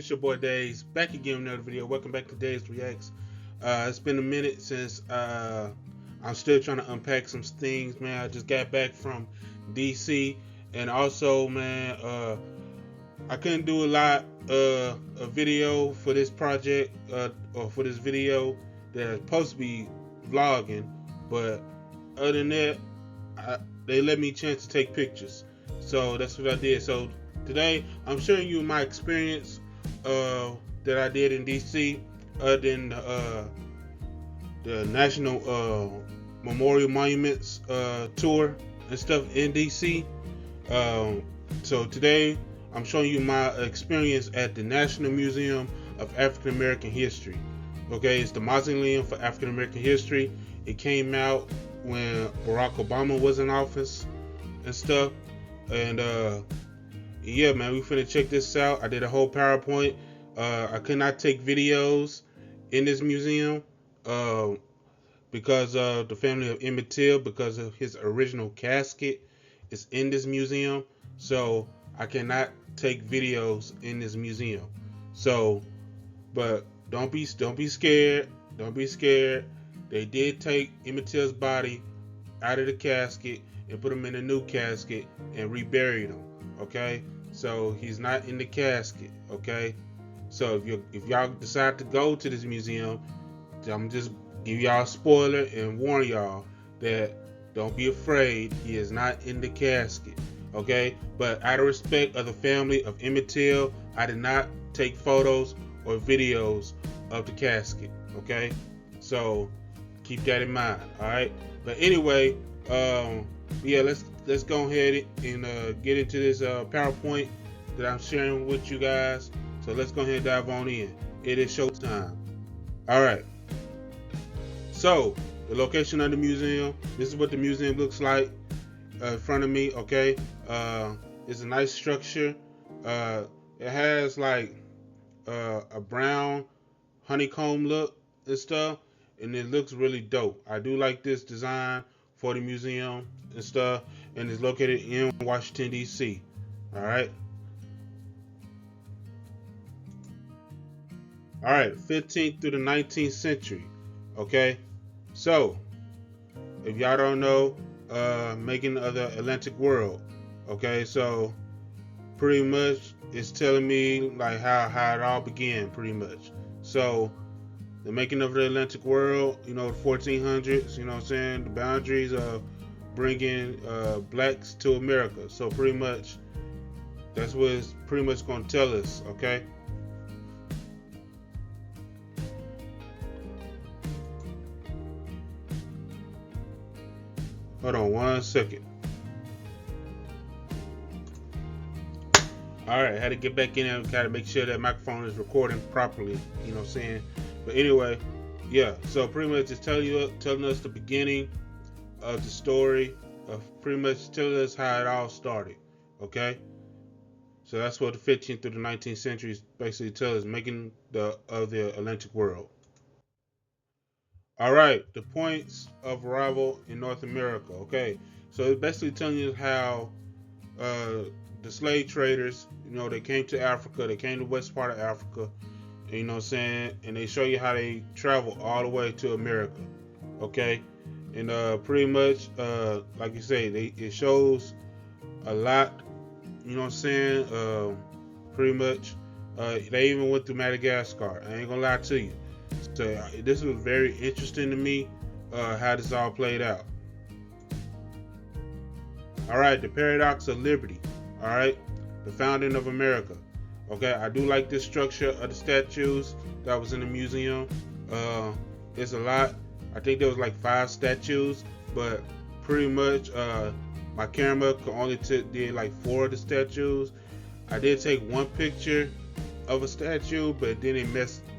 It's your boy Days back again with another video. Welcome back to Days Reacts. It's been a minute since I'm still trying to unpack some things, man. I just got back from DC, and also, man, I couldn't do a lot of video for this project or for this video that's supposed to be vlogging, but other than that, they let me a chance to take pictures, so that's what I did. So today I'm showing you my experience that I did in DC, other than the National Memorial Monuments tour and stuff in DC. So today I'm showing you my experience at the National Museum of African American History. Okay, it's the Mausoleum for African American History. It came out when Barack Obama was in office and stuff. And yeah, man, we finna check this out. I did a whole PowerPoint. I could not take videos in this museum because of the family of Emmett Till, because of his original casket is in this museum. So I cannot take videos in this museum. So, but don't be scared. Don't be scared. They did take Emmett Till's body out of the casket and put him in a new casket and reburied him. Okay, so he's not in the casket. Okay, so if y'all decide to go to this museum, I'm just give y'all a spoiler and warn y'all that don't be afraid. He is not in the casket. Okay, but out of respect of the family of Emmett Till, I did not take photos or videos of the casket. Okay, so keep that in mind. All right, but anyway, yeah, let's go ahead and get into this PowerPoint that I'm sharing with you guys. So let's go ahead and dive on in. It is showtime. All right. So the location of the museum. This is what the museum looks like in front of me. Okay. It's a nice structure. It has like a brown honeycomb look and stuff, and it looks really dope. I do like this design for the museum and stuff, and it's located in Washington, D.C. All right. All right, 15th through the 19th century. Okay, so if y'all don't know, making of the Atlantic world. Okay, so pretty much it's telling me like how it all began, pretty much. So the making of the Atlantic world, you know, the 1400s, you know what I'm saying, the boundaries of bringing blacks to America. So pretty much that's what it's pretty much going to tell us. Okay. Hold on one second. All right, I had to get back in there and kind of make sure that microphone is recording properly. You know what I'm saying? But anyway, yeah. So pretty much it's telling us the beginning of the story, of pretty much telling us how it all started. Okay. So that's what the 15th through the 19th century basically tells us, making of the Atlantic world. All right, the points of arrival in North America. Okay, so it's basically telling you how the slave traders, you know, they came to Africa, they came to the west part of Africa, and, you know what I'm saying, and they show you how they travel all the way to America. Okay, and pretty much, like you say, it shows a lot. You know what I'm saying? Pretty much, they even went through Madagascar. I ain't gonna lie to you. So this was very interesting to me, how this all played out. All right, the paradox of liberty. All right, the founding of America. Okay, I do like this structure of the statues that was in the museum. It's a lot. I think there was like 5 statues, but pretty much my camera could only did like 4 of the statues. I did take one picture of a statue, but then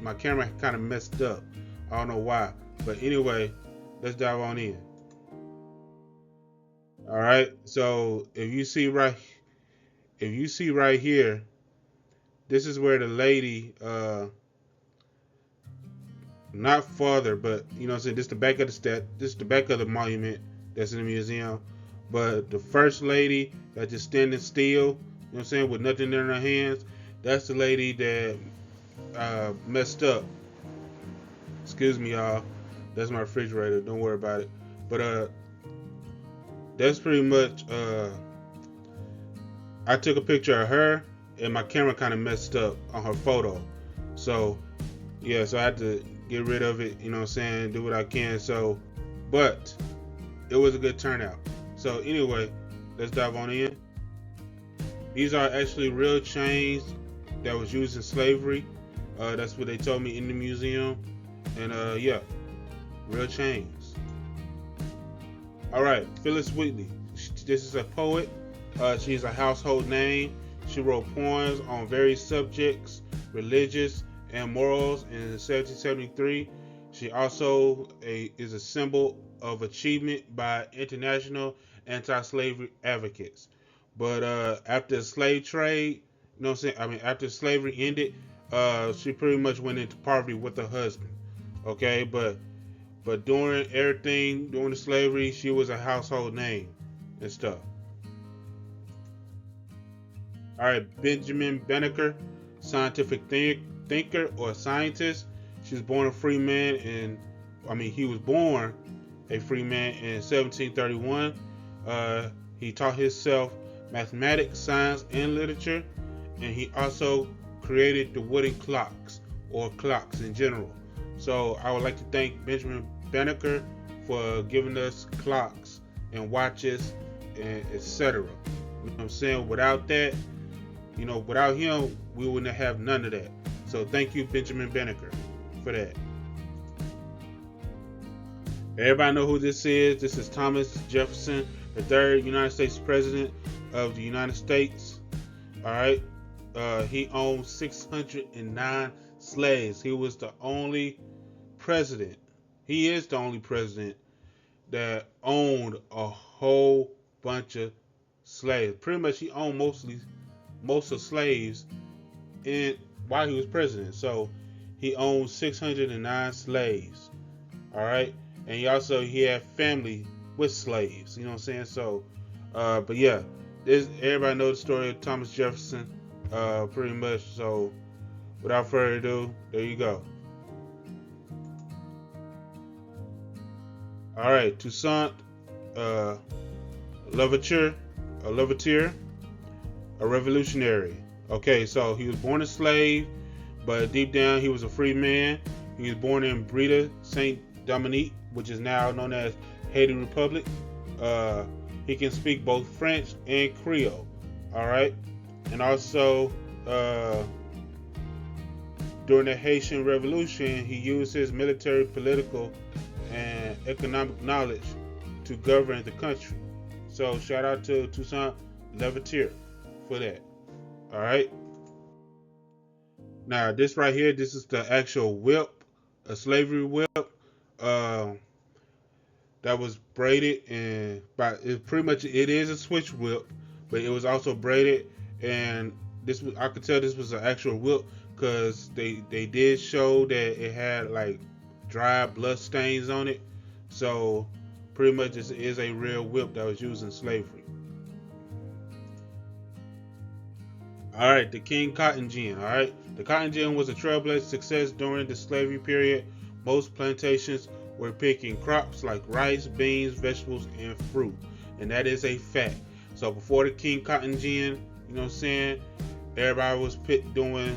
my camera kind of messed up. I don't know why, but anyway, let's dive on in. All right, so if you see right here, this is where the lady, not father, but you know what I'm saying, this the back of this is the back of the monument that's in the museum, but the first lady that just standing still, you know what I'm saying, with nothing in her hands, That's the lady that messed up. Excuse me, y'all. That's my refrigerator. Don't worry about it. But that's pretty much. I took a picture of her, and my camera kind of messed up on her photo. So yeah, so I had to get rid of it. You know what I'm saying? Do what I can. So, but it was a good turnout. So anyway, let's dive on in. These are actually real chains that was used in slavery. That's what they told me in the museum. And yeah, real chains. All right, Phyllis Wheatley. This is a poet. She's a household name. She wrote poems on various subjects, religious and morals. In 1773, she also is a symbol of achievement by international anti-slavery advocates. But after the slave trade, you know what I'm saying? I mean, after slavery ended, she pretty much went into poverty with her husband. Okay, but during everything, during the slavery, she was a household name and stuff. All right, Benjamin Banneker, scientific thinker or scientist. She was born a free man, and I mean, he was born a free man in 1731. He taught himself mathematics, science, and literature, and he also created the wooden clocks or clocks in general. So I would like to thank Benjamin Banneker for giving us clocks and watches and etc. You know what I'm saying? Without that, without him, we wouldn't have none of that. So thank you, Benjamin Banneker, for that. Everybody know who this is. This is Thomas Jefferson, the third United States President of the United States. All right. He owned 609 slaves. He was the only president. He is the only president that owned a whole bunch of slaves. Pretty much, he owned most of slaves in while he was president. So he owned 609 slaves. All right, and he had family with slaves. You know what I'm saying? So, but yeah, everybody knows the story of Thomas Jefferson, pretty much. So, without further ado, there you go. All right, Toussaint Louverture, a revolutionary. Okay, so he was born a slave, but deep down he was a free man. He was born in Breda, Saint Dominique, which is now known as Haiti Republic. He can speak both French and Creole. All right, and also during the Haitian Revolution, he used his military, political, and economic knowledge to govern the country. So shout out to Toussaint Louverture for that. All right. Now this right here, this is the actual whip, a slavery whip, that was braided and pretty much it is a switch whip, but it was also braided, and I could tell this was an actual whip because they did show that it had like dry blood stains on it. So pretty much it is a real whip that was used in slavery. All right, the King Cotton Gin. All right, the cotton gin was a trailblazing success during the slavery period. Most plantations were picking crops like rice, beans, vegetables, and fruit, and that is a fact. So before the King Cotton Gin, you know what I'm saying, everybody was doing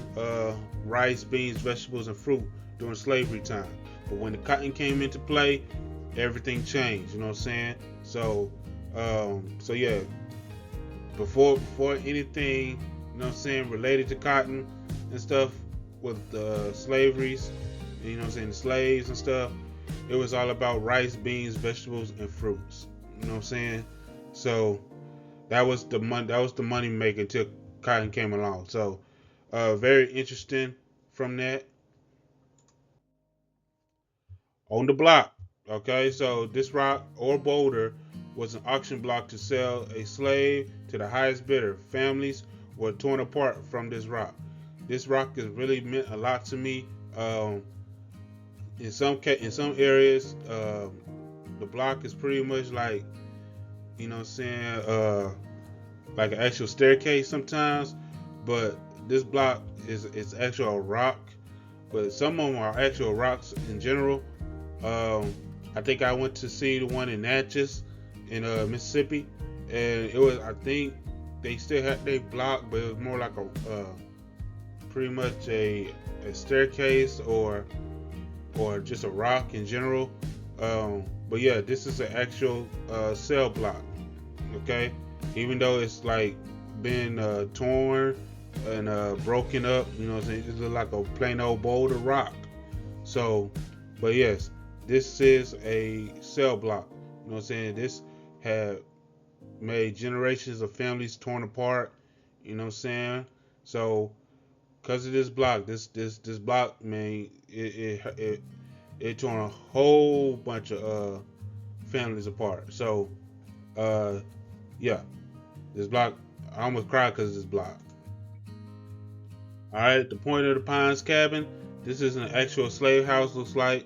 rice, beans, vegetables, and fruit during slavery time. But when the cotton came into play, everything changed. You know what I'm saying? So, so yeah, before anything, you know what I'm saying, related to cotton and stuff with the slaveries, you know what I'm saying, the slaves and stuff, it was all about rice, beans, vegetables, and fruits. You know what I'm saying? So that was the money making until cotton came along. So very interesting from that. On the block. Okay, so this rock or boulder was an auction block to sell a slave to the highest bidder. Families were torn apart from this rock. This rock has really meant a lot to me. In some areas, the block is pretty much like, you know what I'm saying, like an actual staircase sometimes. But this block is actual rock, but some of them are actual rocks in general. I think I went to see the one in Natchez in Mississippi, and it was, I think they still had they block, but it was more like a pretty much a staircase or just a rock in general. But yeah, this is an actual cell block. Okay, even though it's like been torn and broken up, you know what I'm saying? It looks like a plain old boulder rock. So, but yes, this is a cell block. You know what I'm saying? This had made generations of families torn apart. You know what I'm saying? So, because of this block, this block, man, it torn a whole bunch of families apart. So, uh, yeah, this block, I almost cried because of this block. All right, the Point of the Pines cabin. This is an actual slave house. Looks like,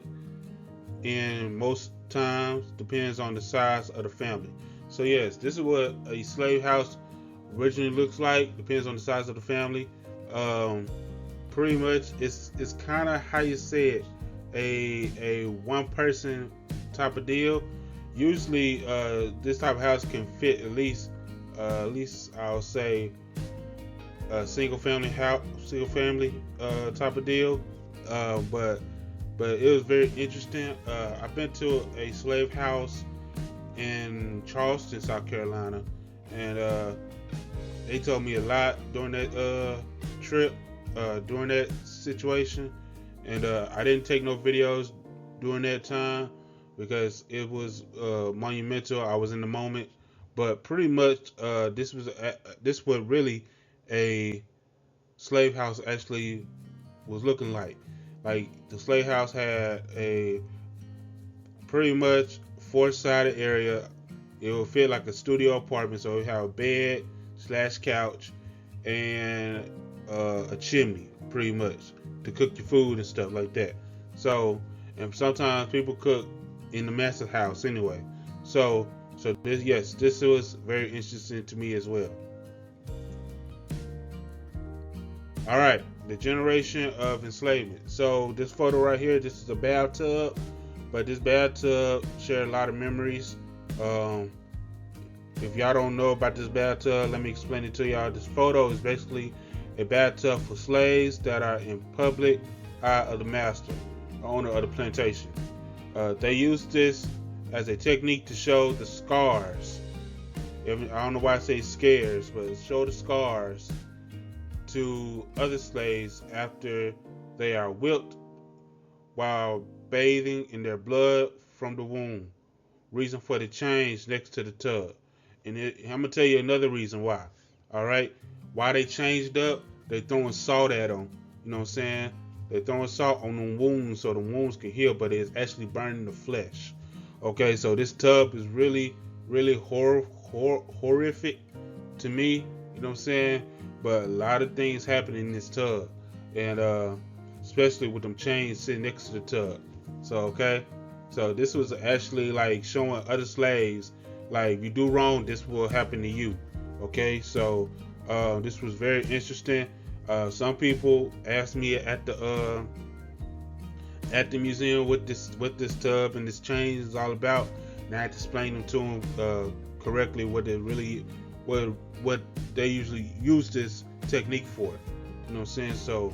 and most times depends on the size of the family. So yes, this is what a slave house originally looks like. Depends on the size of the family. Um, Pretty much, it's kind of how you say it, a one person type of deal. Usually, this type of house can fit at least I'll say a single family house, single family type of deal. But it was very interesting. I've been to a slave house in Charleston, South Carolina, and they told me a lot during that trip, during that situation, and I didn't take no videos during that time because it was monumental. I was in the moment, but pretty much this was really a slave house actually was looking like. Like the slave house had a pretty much four-sided area. It would fit like a studio apartment, so it have a bed slash couch and a chimney, pretty much, to cook your food and stuff like that. So, and sometimes people cook in the master house anyway. So this, yes, this was very interesting to me as well. All right, the generation of enslavement. So this photo right here, this is a bathtub, but this bathtub shared a lot of memories. Um, if y'all don't know about this bathtub, let me explain it to y'all. This photo is basically a bathtub for slaves that are in public eye of the master, owner of the plantation. They use this as a technique to show the scars. I don't know why I say scares, but show the scars to other slaves after they are whipped while bathing in their blood from the wound. Reason for the change next to the tub. And I'm gonna tell you another reason why. All right, why they changed up? They throwing salt at them. You know what I'm saying? They're throwing salt on the wounds so the wounds can heal, but it's actually burning the flesh. Okay, so this tub is really, really horrific to me. You know what I'm saying? But a lot of things happen in this tub, and especially with them chains sitting next to the tub. So okay, so this was actually like showing other slaves, like if you do wrong, this will happen to you. Okay, so this was very interesting. Some people asked me at the museum what this tub and this chain is all about, and I had to explain them to them correctly what they usually use this technique for. You know what I'm saying? So,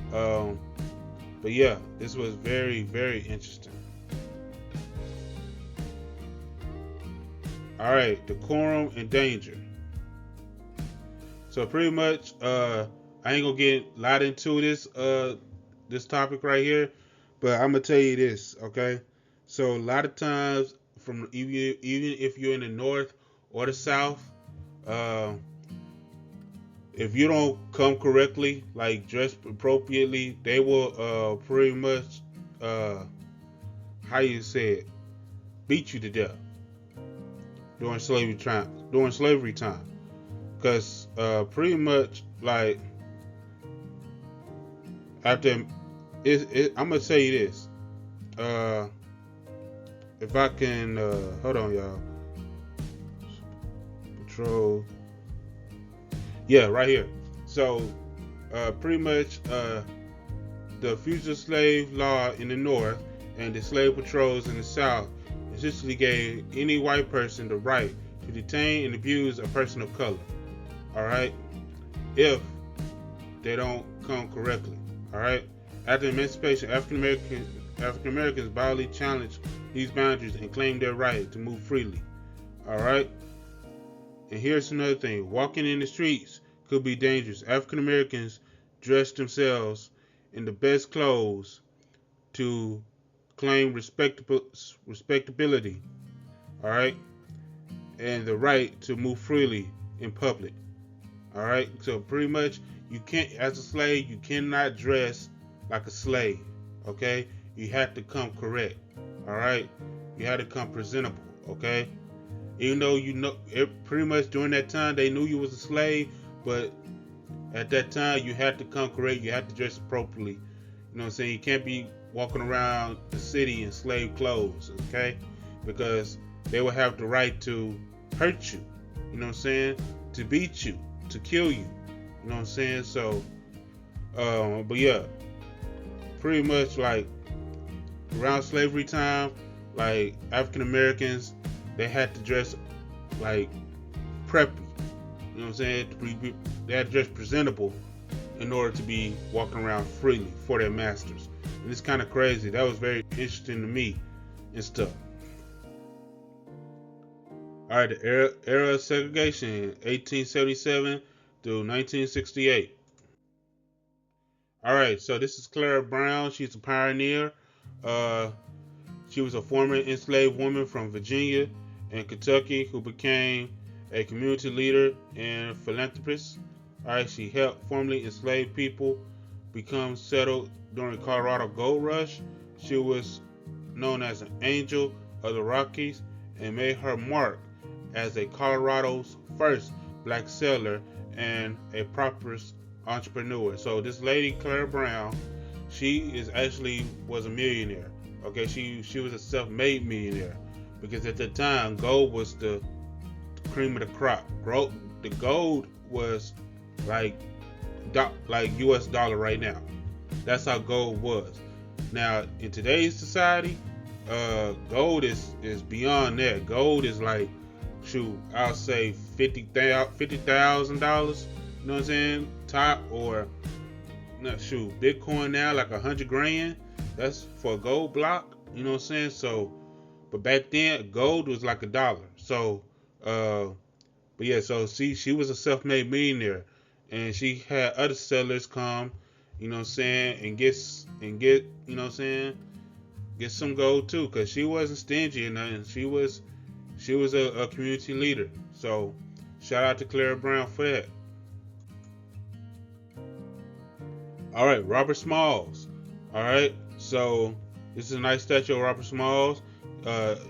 but yeah, this was very, very interesting. All right, decorum and danger. So pretty much, I ain't gonna get a lot into this topic right here, but I'm gonna tell you this, okay? So a lot of times, from even if you're in the north or the south, uh, if you don't come correctly, like dress appropriately, they will pretty much how you say it, beat you to death during slavery time. Because pretty much like after I'm gonna tell you this. If I can hold on, y'all. Patrol. Yeah, right here. So pretty much the fugitive slave law in the North and the slave patrols in the South essentially gave any white person the right to detain and abuse a person of color. All right, if they don't come correctly. All right. After emancipation, African Americans boldly challenged these boundaries and claimed their right to move freely. All right. And here's another thing: walking in the streets could be dangerous. African Americans dressed themselves in the best clothes to claim respectability. All right, and the right to move freely in public. All right. So pretty much, you can't, as a slave, you cannot dress like a slave. Okay. You have to come correct. All right. You have to come presentable. Okay. Even though pretty much during that time they knew you was a slave, but at that time you had to come correct. You had to dress appropriately. You know what I'm saying? You can't be walking around the city in slave clothes. Okay. Because they will have the right to hurt you. You know what I'm saying? To beat you, to kill you. You know what I'm saying? So, but yeah, pretty much like around slavery time, like African Americans, they had to dress like preppy. You know what I'm saying? They had to dress presentable in order to be walking around freely for their masters. And it's kind of crazy. That was very interesting to me and stuff. All right, the era of segregation, 1877 through 1968. All right, so this is Clara Brown. She's a pioneer. She was a former enslaved woman from Virginia and Kentucky who became a community leader and philanthropist. All right, she helped formerly enslaved people become settled during the Colorado Gold Rush. She was known as an angel of the Rockies and made her mark as a Colorado's first black settler and a prosperous entrepreneur. So this lady, Clara Brown, she was a millionaire. Okay, she was a self-made millionaire because at the time gold was the cream of the crop. The gold was like US dollar right now. That's how gold was. Now in today's society, gold is beyond that. Gold is like, I'll say $50,000. You know what I'm saying? Top, or Bitcoin now like 100 grand. That's for a gold block. You know what I'm saying? So, but back then gold was like $1. So, but yeah. So she was a self-made millionaire, and she had other settlers come. You know what I'm saying? And get you know what I'm saying? Get some gold too, cause she wasn't stingy and nothing. She was a community leader. So shout out to Clara Brown for that. All right, Robert Smalls. All right, so this is a nice statue of Robert Smalls.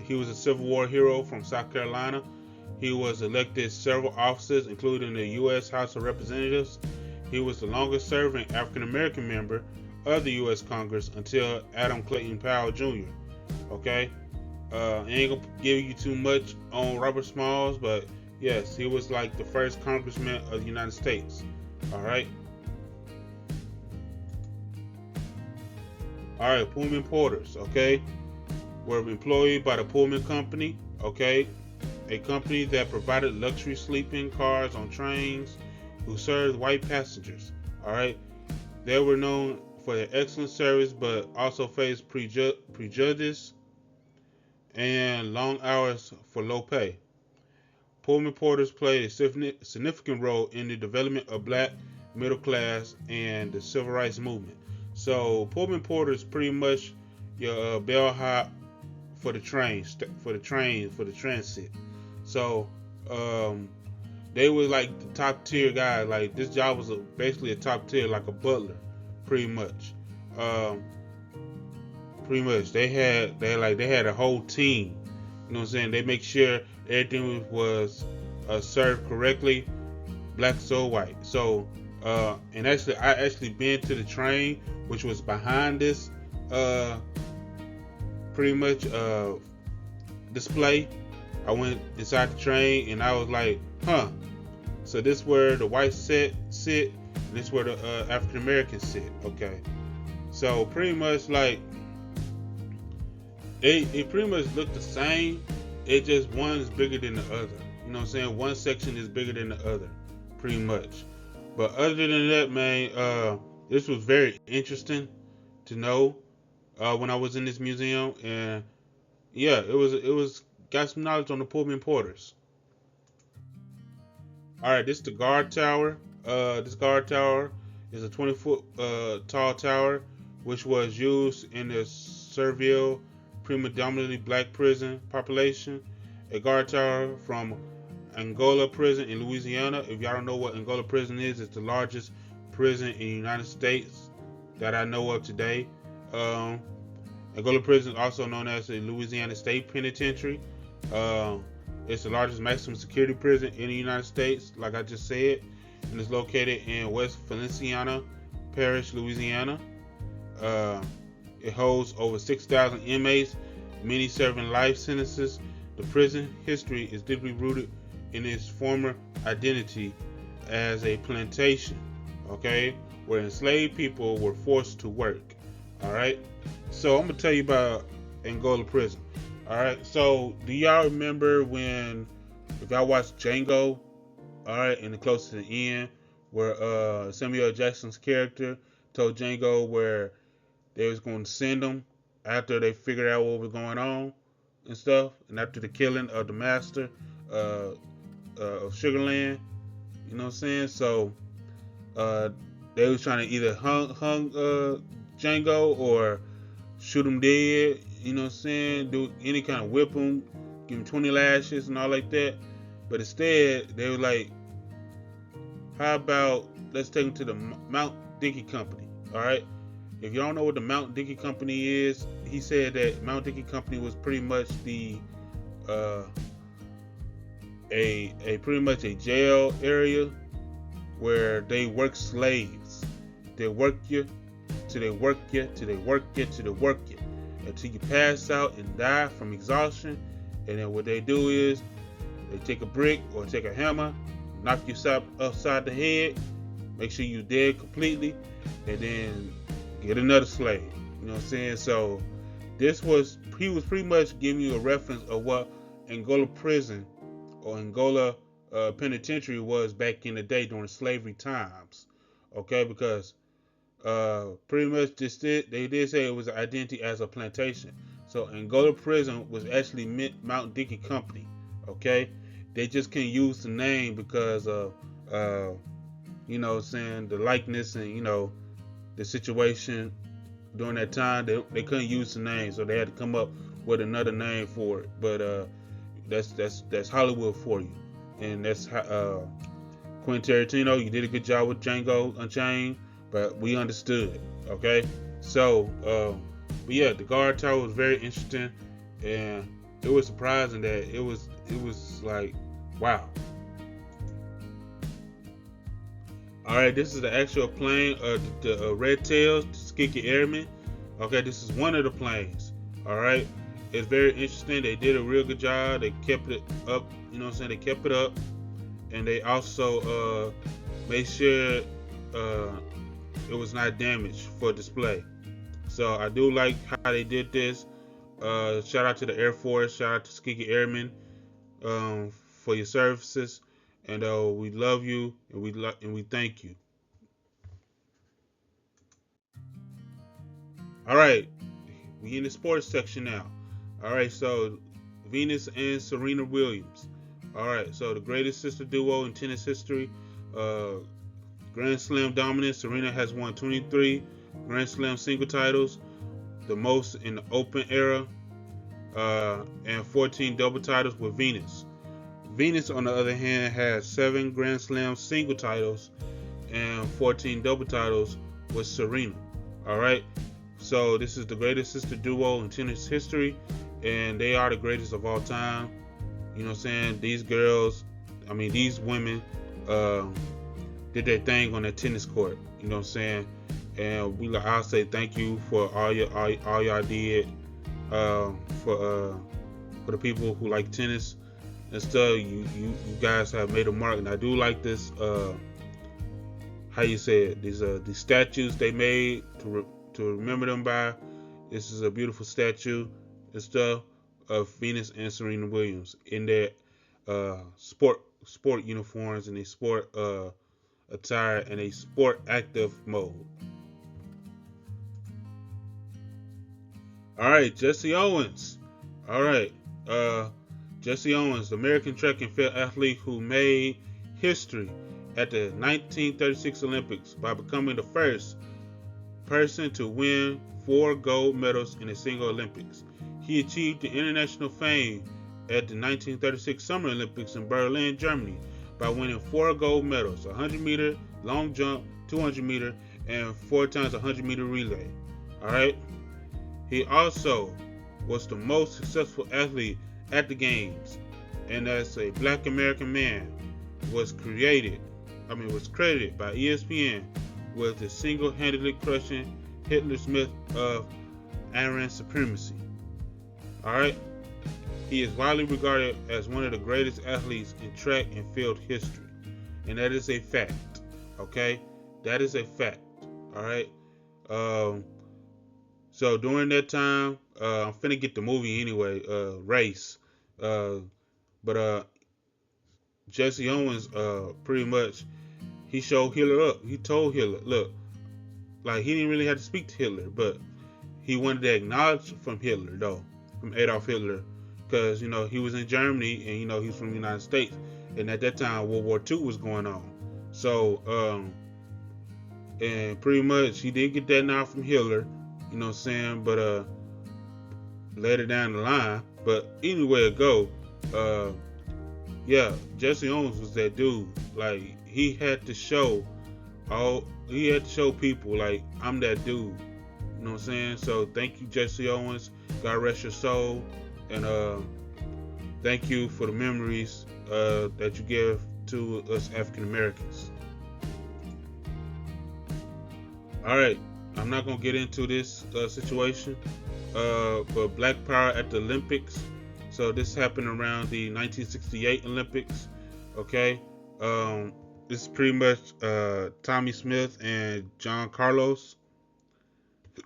He was a Civil War hero from South Carolina. He was elected several offices, including the U.S. House of Representatives. He was the longest serving African American member of the U.S. Congress until Adam Clayton Powell Jr. Okay, I ain't gonna give you too much on Robert Smalls, but yes, he was like the first congressman of the United States. All right. All right, Pullman Porters, okay, were employed by the Pullman Company, okay, a company that provided luxury sleeping cars on trains who served white passengers. All right, they were known for their excellent service, but also faced prejudice and long hours for low pay. Pullman Porters played a significant role in the development of black middle class and the civil rights movement. So Pullman Porters pretty much your bellhop for the transit. So they were like the top tier guys. Like this job was basically a top tier, like a butler, pretty much. They had a whole team. You know what I'm saying? They make sure everything was served correctly, black so white. So and actually I actually been to the train which was behind this pretty much display. I went inside the train and I was like, huh. So this where the white sit And this is where the African Americans sit. Okay, so pretty much like it pretty much look the same. It just one is bigger than the other. You know what I'm saying? One section is bigger than the other, pretty much. But other than that, man, this was very interesting to know when I was in this museum, and yeah, it was got some knowledge on the Pullman Porters. All right, this is the guard tower. This guard tower is a 20-foot tall tower, which was used in the Serville predominantly black prison population. A guard tower from Angola prison in Louisiana. If y'all don't know what Angola prison is, it's the largest prison in the United States that I know of today. Um, Angola prison, also known as the Louisiana State Penitentiary. It's the largest maximum security prison in the United States, like I just said, and it's located in West Feliciana Parish, Louisiana. Uh, it holds over 6,000 inmates, many serving life sentences. The prison history is deeply rooted in its former identity as a plantation, okay, where enslaved people were forced to work. All right, so I'm gonna tell you about Angola prison. All right, so do y'all remember when, if y'all watched Django, all right, and the close to the end, where Samuel L. Jackson's character told Django where they was going to send him after they figured out what was going on and stuff, and after the killing of the master of Sugarland, you know what I'm saying? So they was trying to either hung Django or shoot him dead, you know what I'm saying? Do any kind of whip him, give him 20 lashes and all like that. But instead, they were like, how about let's take him to the Mount Dickey Company, all right? If you don't know what the Mount Dickey Company is, he said that Mount Dickey Company was pretty much the pretty much a jail area where they work slaves. They work you till they work you till they work you till they work you until you pass out and die from exhaustion. And then what they do is they take a brick or take a hammer, knock you upside the head, make sure you're dead completely, and then get another slave. You know what I'm saying? So he was pretty much giving you a reference of what Angola prison or Angola penitentiary was back in the day during slavery times. Okay, because pretty much they did say it was an identity as a plantation. So Angola prison was actually Mount Dickey Company. Okay, they just can't use the name because of you know what I'm saying, the likeness and, you know, the situation during that time. They couldn't use the name, so they had to come up with another name for it. But that's Hollywood for you, and that's Quentin Tarantino. You did a good job with Django Unchained, but we understood. Okay, so but yeah, the guard tower was very interesting, and it was surprising that it was like, wow. All right, this is the actual plane of the Red Tails, the Tuskegee Airmen. Okay, this is one of the planes. All right, it's very interesting. They did a real good job. They kept it up. You know what I'm saying? They kept it up, and they also made sure it was not damaged for display. So I do like how they did this. Shout out to the Air Force. Shout out to Tuskegee Airmen for your services. And we love you, and we thank you. All right, we in the sports section now. All right, so Venus and Serena Williams. All right, so the greatest sister duo in tennis history. Grand Slam dominance. Serena has won 23 Grand Slam single titles, the most in the Open era, and 14 double titles with Venus. Venus, on the other hand, has 7 Grand Slam single titles and 14 double titles with Serena. All right, so this is the greatest sister duo in tennis history, and they are the greatest of all time. You know what I'm saying? These women did their thing on that tennis court. You know what I'm saying? And I'll say thank you for all y'all did for the people who like tennis and stuff. You guys have made a mark, and I do like this how you say it, these statues they made to remember them by. This is a beautiful statue and stuff of Venus and Serena Williams in their sport uniforms and a sport attire and a sport active mode. All right, Jesse Owens. All right, uh, Jesse Owens, the American track and field athlete who made history at the 1936 Olympics by becoming the first person to win 4 gold medals in a single Olympics. He achieved the international fame at the 1936 Summer Olympics in Berlin, Germany, by winning 4 gold medals: 100-meter long jump, 200-meter, and 4 times 100-meter relay. All right. He also was the most successful athlete at the games, and as a Black American man, was credited by ESPN with the single-handedly crushing Hitler's myth of Aryan supremacy. All right. He is widely regarded as one of the greatest athletes in track and field history, and that is a fact. Okay, that is a fact. All right. So during that time, I'm finna get the movie anyway, Race. But Jesse Owens, pretty much, he showed Hitler up. He told Hitler, look, like he didn't really have to speak to Hitler, but he wanted to acknowledge from Hitler, though, from Adolf Hitler, because he was in Germany and he was from the United States, and at that time World War II was going on. So and pretty much he did get that nod from Hitler, you know what I'm saying, but later down the line. But anyway it go, yeah, Jesse Owens was that dude. Like he had to show people like I'm that dude. You know what I'm saying? So thank you, Jesse Owens. God rest your soul. And thank you for the memories that you give to us African Americans. All right, I'm not gonna get into this situation, but Black Power at the Olympics. So this happened around the 1968 Olympics. Okay, this is pretty much Tommy Smith and John Carlos.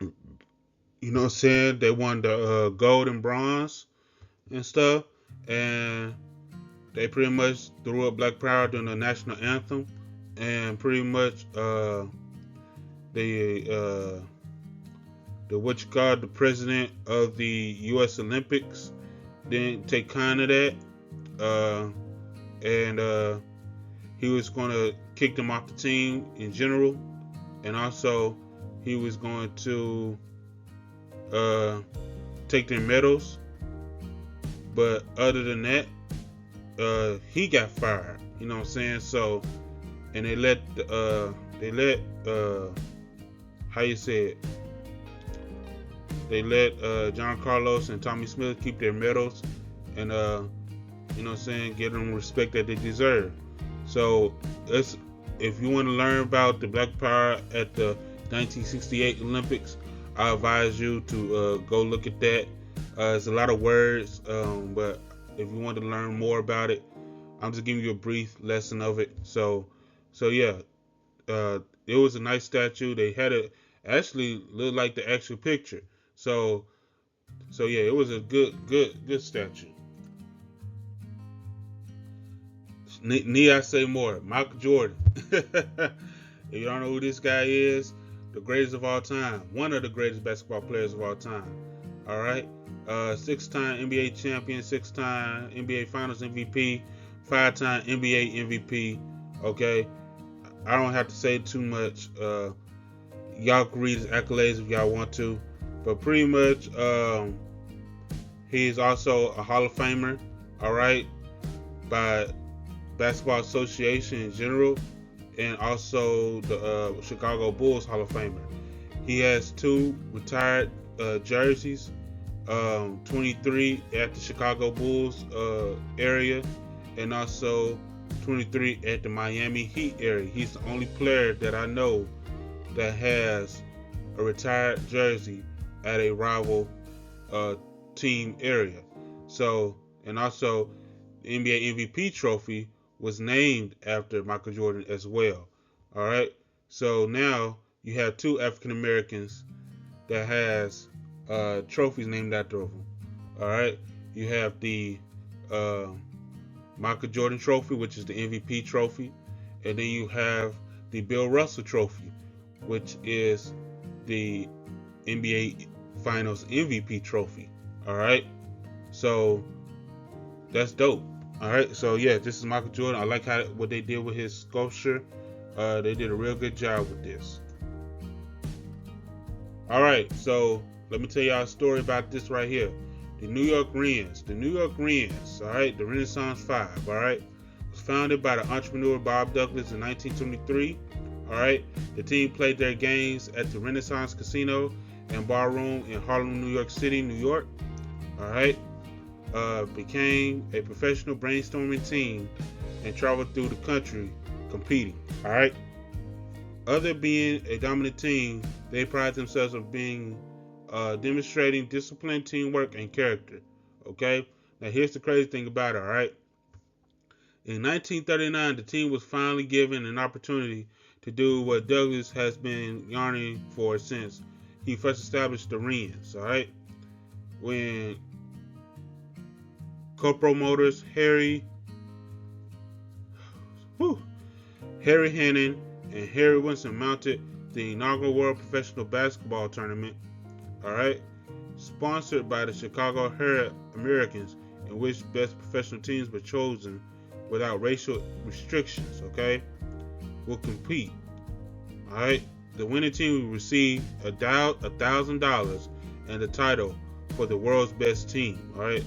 You know what I'm saying? They won the gold and bronze and stuff, and they pretty much threw up Black Power during the national anthem, and pretty much the the president of the U.S. Olympics didn't take kind of that, and he was going to kick them off the team in general, and also he was going to take their medals. But other than that, he got fired. You know what I'm saying? So, and they let how you say it? They let John Carlos and Tommy Smith keep their medals, and you know what I'm saying, give them respect that they deserve. So if you want to learn about the Black Power at the 1968 Olympics, I advise you to go look at that. It's a lot of words, but if you want to learn more about it, I'm just giving you a brief lesson of it. So yeah, it was a nice statue. They had it actually look like the actual picture. So yeah, it was a good statue. Need I say more? Michael Jordan. If you don't know who this guy is, the greatest of all time, one of the greatest basketball players of all time. All right, 6-time NBA champion, 6-time NBA Finals MVP, 5-time NBA MVP. Okay, I don't have to say too much. Y'all can read his accolades if y'all want to, but pretty much he's also a Hall of Famer. All right, by Basketball Association in general, and also the Chicago Bulls Hall of Famer. He has 2 retired jerseys, 23 at the Chicago Bulls area, and also 23 at the Miami Heat area. He's the only player that I know that has a retired jersey at a rival team area. So, and also the NBA MVP trophy was named after Michael Jordan as well. All right. So now you have two African Americans that has trophies named after them. All right, you have the uh, Michael Jordan Trophy, which is the MVP trophy, and then you have the Bill Russell Trophy, which is the NBA Finals MVP trophy. All right, so that's dope. All right, so yeah, this is Michael Jordan. I like how what they did with his sculpture. They did a real good job with this. All right, so let me tell y'all a story about this right here. The New York Rens. The New York Rens, all right, the Renaissance Five, all right, was founded by the entrepreneur Bob Douglas in 1923. All right, the team played their games at the Renaissance Casino and Bar Room in Harlem, New York City, New York. All right, became a professional brainstorming team and traveled through the country competing. All right. Other being a dominant team, they pride themselves on being demonstrating discipline, teamwork, and character. Okay. Now here's the crazy thing about it. All right. In 1939, the team was finally given an opportunity to do what Douglas has been yearning for since he first established the Rens. All right. When co-promoters Harry Hannon and Harry Winston mounted the inaugural World Professional Basketball Tournament, all right, sponsored by the Chicago Herald Americans, in which best professional teams were chosen without racial restrictions, okay, will compete. All right, the winning team will receive $1,000 and the title for the world's best team. All right,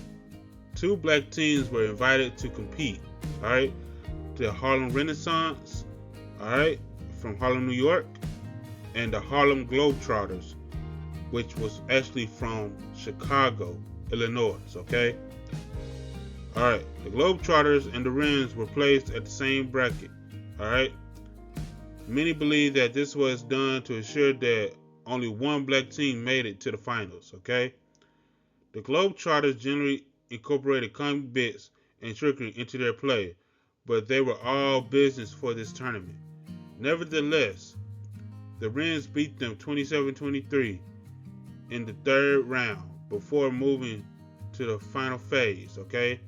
two black teams were invited to compete. All right, the Harlem Renaissance, all right, from Harlem, New York, and the Harlem Globetrotters, which was actually from Chicago, Illinois. Okay. All right, the Globetrotters and the Wrens were placed at the same bracket. All right. Many believe that this was done to ensure that only one black team made it to the finals. Okay. The Globetrotters generally incorporated comic bits and trickery into their play, but they were all business for this tournament. Nevertheless, the Wrens beat them 27-23 in the third round before moving to the final phase, okay,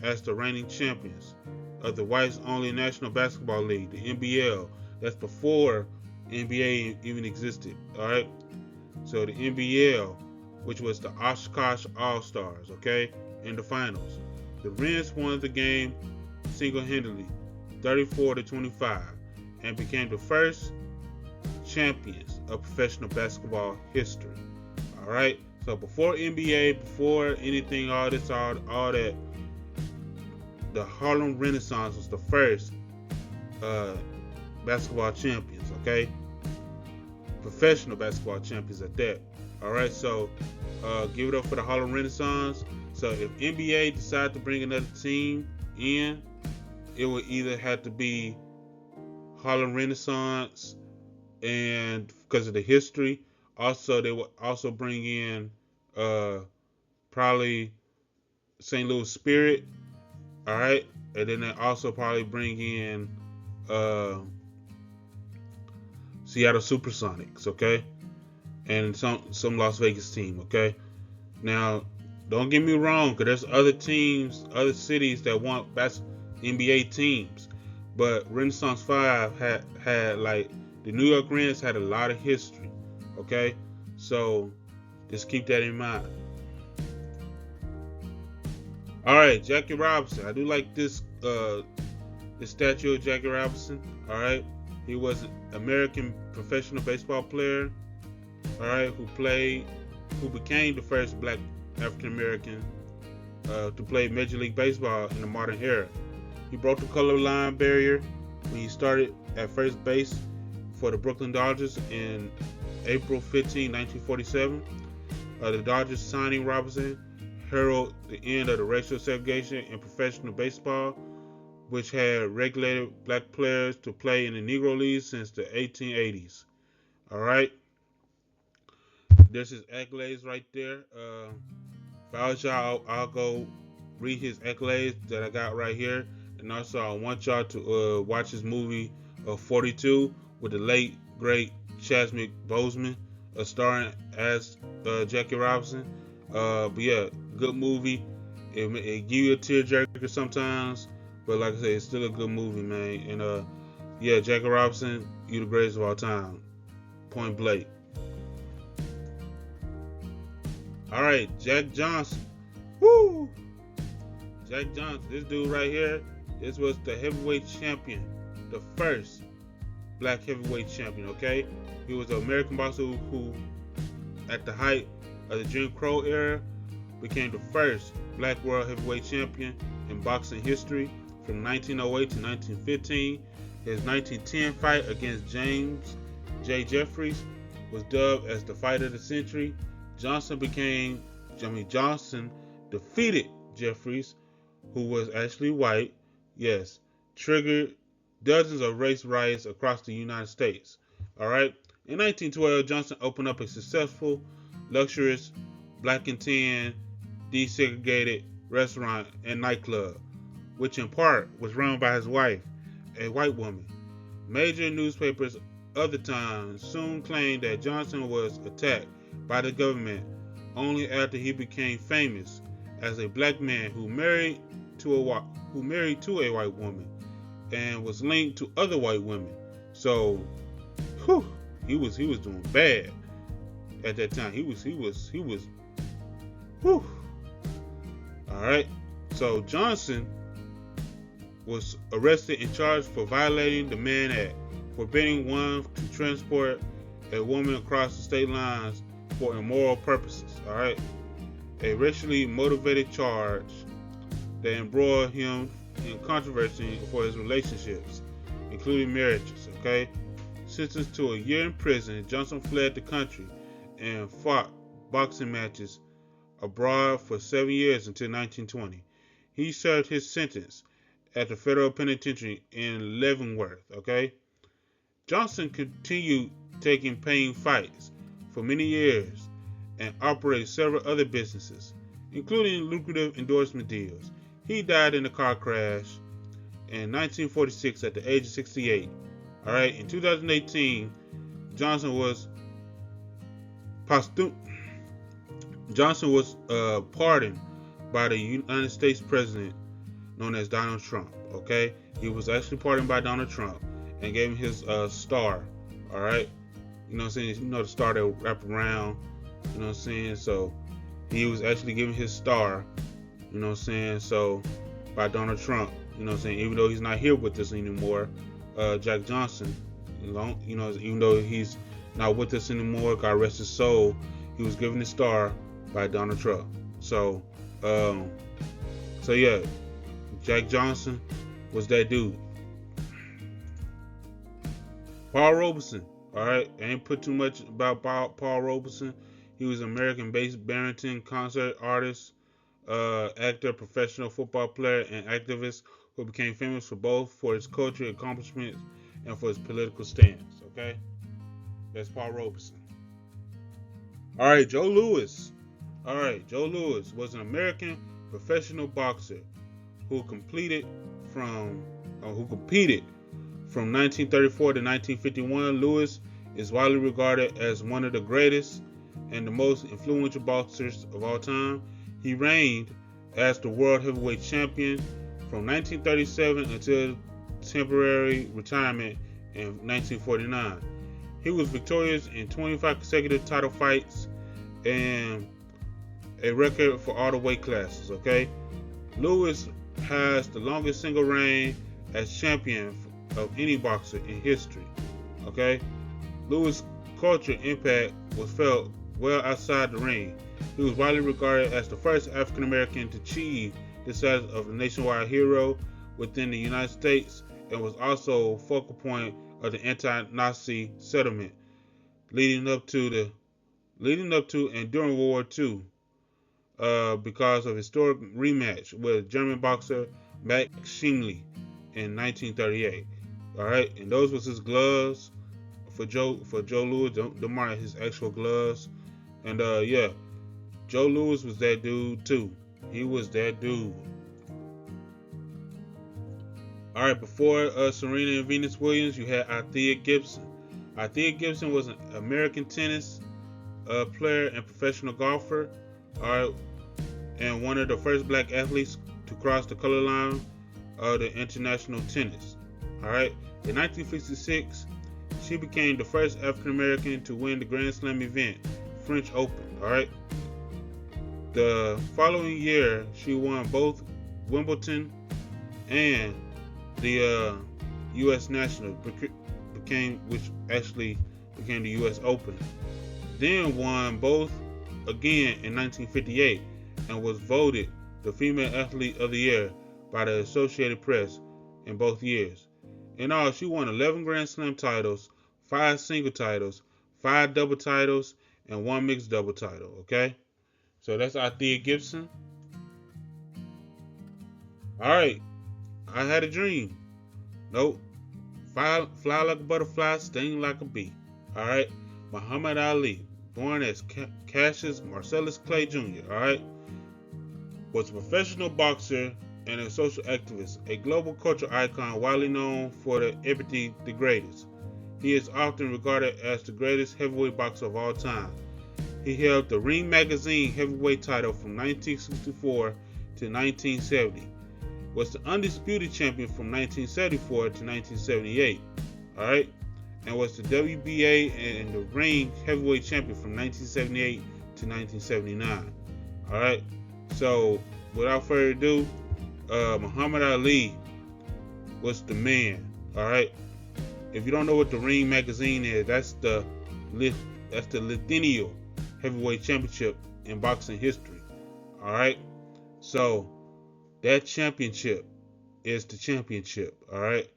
as the reigning champions of the whites-only National Basketball League, the NBL. That's before NBA even existed, all right? So the NBL, which was the Oshkosh All-Stars, okay, in the finals. The Wrens won the game single-handedly, 34-25, and became the first champions of professional basketball history. All right. So before NBA, before anything, all that, the Harlem Renaissance was the first basketball champions. Okay. Professional basketball champions at that. All right. So give it up for the Harlem Renaissance. So if NBA decide to bring another team in, it would either have to be Harlem Renaissance, and because of the history, also they will also bring in probably St. Louis Spirit, all right, and then they also probably bring in Seattle Supersonics, okay, and some Las Vegas team, okay. Now, don't get me wrong, because there's other teams, other cities that want NBA teams, but Renaissance 5 had like the New York Rens had a lot of history, okay? So just keep that in mind. All right, Jackie Robinson. I do like this statue of Jackie Robinson. All right, he was an American professional baseball player. All right, who became the first black African American to play Major League Baseball in the modern era. He broke the color line barrier when he started at first base for the Brooklyn Dodgers in April 15, 1947. The Dodgers signing Robinson heralded the end of the racial segregation in professional baseball, which had regulated black players to play in the Negro League since the 1880s. All right. There's his accolades right there. If I was y'all, I'll go read his accolades that I got right here. And also, I want y'all to watch his movie 42, with the late great Chadwick Boseman starring as Jackie Robinson. But yeah, good movie. It give you a tearjerker sometimes, but like I said, it's still a good movie, man. And yeah, Jackie Robinson, you the greatest of all time, point blank. All right, Jack Johnson. Woo! Jack Johnson, this dude right here, this was the heavyweight champion, the first black heavyweight champion, okay? He was an American boxer who at the height of the Jim Crow era, became the first black world heavyweight champion in boxing history from 1908 to 1915. His 1910 fight against James J. Jeffries was dubbed as the fight of the century. Johnson defeated Jeffries, who was actually white, yes, triggered dozens of race riots across the United States. All right. In 1912, Johnson opened up a successful, luxurious, black and tan, desegregated restaurant and nightclub, which in part was run by his wife, a white woman. Major newspapers of the time soon claimed that Johnson was attacked by the government only after he became famous as a black man who married to a white woman and was linked to other white women. So, he was doing bad at that time. He was whew. All right. So Johnson was arrested and charged for violating the Mann Act, forbidding one to transport a woman across the state lines for immoral purposes. All right. A racially motivated charge that embroiled him in controversy for his relationships, including marriages. Okay. Sentenced to a year in prison, Johnson fled the country and fought boxing matches abroad for 7 years until 1920. He served his sentence at the federal penitentiary in Leavenworth. Okay. Johnson continued taking paying fights for many years and operated several other businesses, including lucrative endorsement deals. He died in a car crash in 1946 at the age of 68. All right, in 2018, Johnson was pardoned by the United States president known as Donald Trump. Okay, he was actually pardoned by Donald Trump and gave him his star. All right, you know what I'm saying? You know the star that wrap around. You know what I'm saying? So he was actually given his star. You know what I'm saying? So by Donald Trump. You know what I'm saying? Even though he's not here with us anymore. Jack Johnson, you know, even though he's not with us anymore, God rest his soul, he was given the star by Donald Trump. So yeah, Jack Johnson was that dude. Paul Robeson, all right, I ain't put too much about Paul Robeson. He was an American-based baritone concert artist, actor, professional football player, and activist who became famous for his cultural accomplishments and for his political stance. Okay, that's Paul Robeson. All right, Joe Louis. All right, Joe Louis was an American professional boxer who competed from 1934 to 1951. Louis is widely regarded as one of the greatest and the most influential boxers of all time. He reigned as the world heavyweight champion from 1937 until temporary retirement in 1949. He was victorious in 25 consecutive title fights and a record for all the weight classes. Okay, Louis has the longest single reign as champion of any boxer in history. Okay, Louis' cultural impact was felt well outside the ring. He was widely regarded as the first African American to achieve the status of a nationwide hero within the United States and was also a focal point of the anti-Nazi sentiment leading up to and during World War II because of historic rematch with German boxer Max Schmeling in 1938. All right, and those was his gloves for Joe Louis. Them are his actual gloves, and yeah, Joe Louis was that dude too. He was that dude. All right, before Serena and Venus Williams, you had Althea Gibson. Althea Gibson was an American tennis player and professional golfer. All right, and one of the first black athletes to cross the color line of the international tennis. All right, in 1956, she became the first African American to win the Grand Slam event, French Open. All right. The following year, she won both Wimbledon and the U.S. National, which actually became the U.S. Open. Then won both again in 1958 and was voted the Female Athlete of the Year by the Associated Press in both years. In all, she won 11 Grand Slam titles, 5 single titles, 5 double titles, and 1 mixed double title. Okay, so that's Althea Gibson. All right, I had a dream. Nope. Fly like a butterfly, sting like a bee. All right, Muhammad Ali, born as Cassius Marcellus Clay Jr. All right, was a professional boxer and a social activist, a global cultural icon widely known for the epithet "the greatest." He is often regarded as the greatest heavyweight boxer of all time. He held the Ring Magazine heavyweight title from 1964 to 1970. Was the undisputed champion from 1974 to 1978. All right, and was the WBA and the Ring heavyweight champion from 1978 to 1979. All right, so without further ado, Muhammad Ali was the man. All right. If you don't know what the Ring Magazine is, that's the lineal heavyweight championship in boxing history. All right. So that championship is the championship. All right.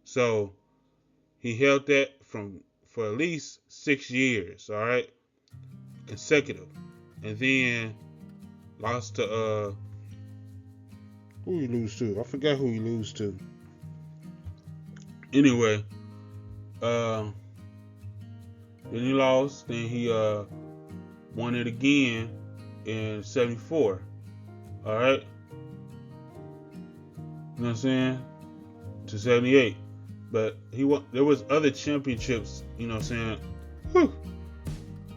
So he held that for at least 6 years. All right, consecutive, and then lost to who he lose to? I forgot who he lose to. Anyway, then he lost. Then he won it again in '74. All right, you know what I'm saying? To '78, but he won. There was other championships. You know what I'm saying? Whew.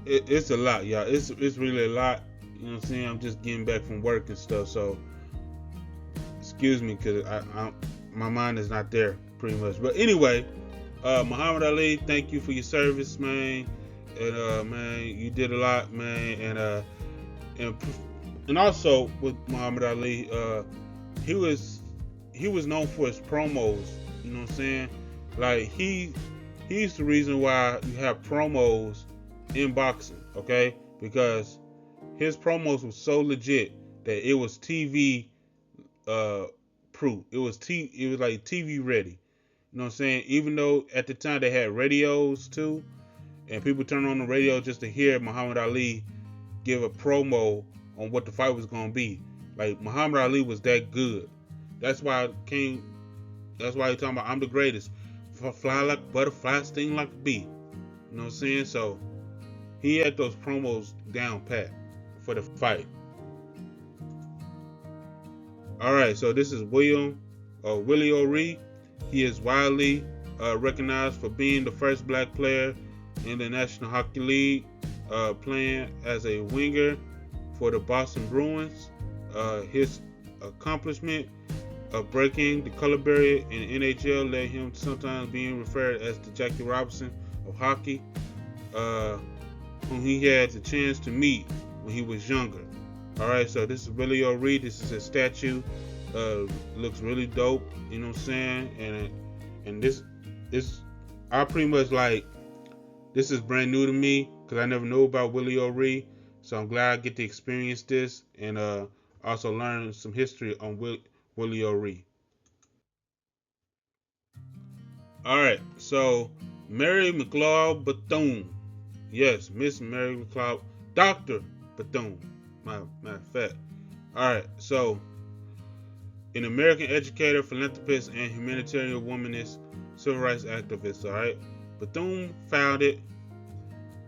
It's a lot, y'all. It's really a lot. You know what I'm saying? I'm just getting back from work and stuff, so excuse me, because my mind is not there pretty much. But anyway, Muhammad Ali, thank you for your service, man. And man, you did a lot, man. And also with Muhammad Ali, he was known for his promos. You know what I'm saying? Like he's the reason why you have promos in boxing, okay? Because his promos were so legit that it was TV proof. It was like TV ready. You know what I'm saying? Even though at the time they had radios too, and people turned on the radio just to hear Muhammad Ali give a promo on what the fight was gonna be. Like Muhammad Ali was that good. That's why he's talking about I'm the greatest. Fly like a butterfly, sting like a bee. You know what I'm saying? So he had those promos down pat for the fight. Alright, so this is Willie O'Ree. He is widely recognized for being the first black player in the National Hockey League, playing as a winger for the Boston Bruins. His accomplishment of breaking the color barrier in the NHL led him to sometimes being referred as the Jackie Robinson of hockey, whom he had the chance to meet when he was younger. Alright, so this is Willie O'Ree. This is his statue. Looks really dope, you know what I'm saying? And this I pretty much like, this is brand new to me because I never knew about Willie O'Ree. So I'm glad I get to experience this and also learn some history on Willie O'Ree. Alright, so Mary McLeod Bethune. Yes, Miss Mary McLeod, Dr. Bethune, matter of fact. Alright, so an American educator, philanthropist, and humanitarian womanist, civil rights activist. Alright, Bethune founded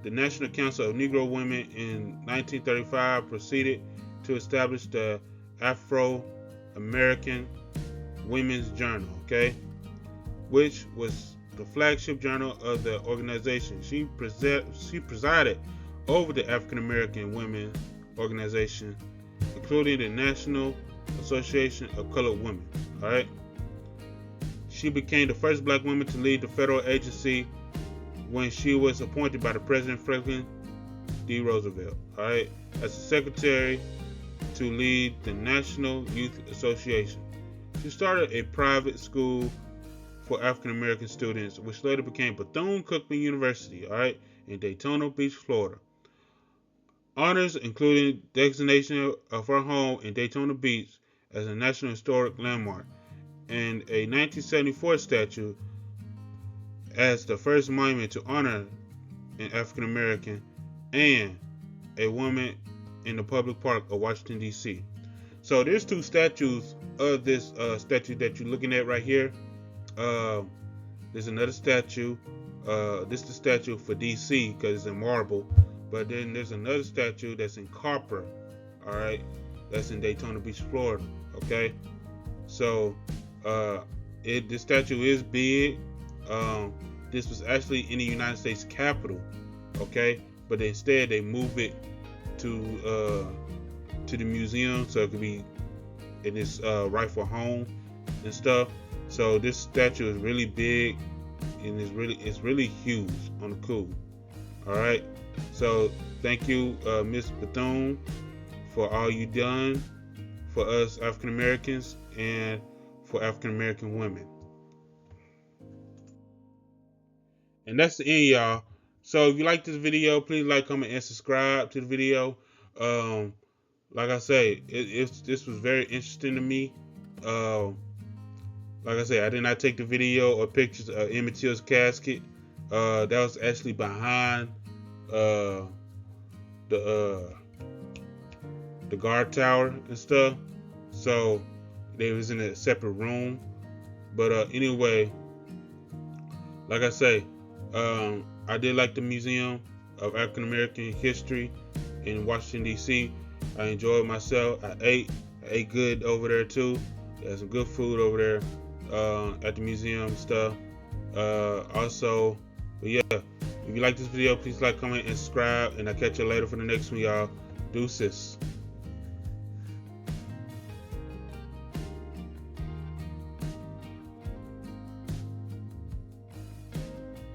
the National Council of Negro Women in 1935, proceeded to establish the Afro-American Women's Journal, okay, which was the flagship journal of the organization. She presided over the African American Women Organization, including the National Association of Colored Women. All right. She became the first black woman to lead the federal agency when she was appointed by the President Franklin D. Roosevelt. All right, as a secretary to lead the National Youth Association. She started a private school for African American students, which later became Bethune-Cookman University, all right, in Daytona Beach, Florida. Honors including designation of her home in Daytona Beach as a National Historic Landmark and a 1974 statue as the first monument to honor an African American and a woman in the public park of Washington, D.C. So there's two statues of this statue that you're looking at right here. There's another statue. This is the statue for D.C. because it's in marble. But then there's another statue that's in copper. All right, that's in Daytona Beach, Florida. Okay, so this statue is big. This was actually in the United States Capitol. Okay, but instead they move it to the museum so it could be in its rightful home and stuff. So this statue is really big and it's really huge on the cool. All right. So thank you, Miss Bethune, for all you done for us African Americans and for African American women. And that's the end, y'all. So if you like this video, please like, comment, and subscribe to the video. Like I say, this was very interesting to me. Like I said, I did not take the video or pictures of Emmett Till's casket. That was actually behind the guard tower and stuff. So they was in a separate room. But anyway, like I say, I did like the Museum of African American History in Washington, D.C. I enjoyed myself. I ate good over there too. There's some good food over there at the museum and stuff. Also, but yeah, if you like this video, please like, comment, and subscribe. And I'll catch you later for the next one, y'all. Deuces.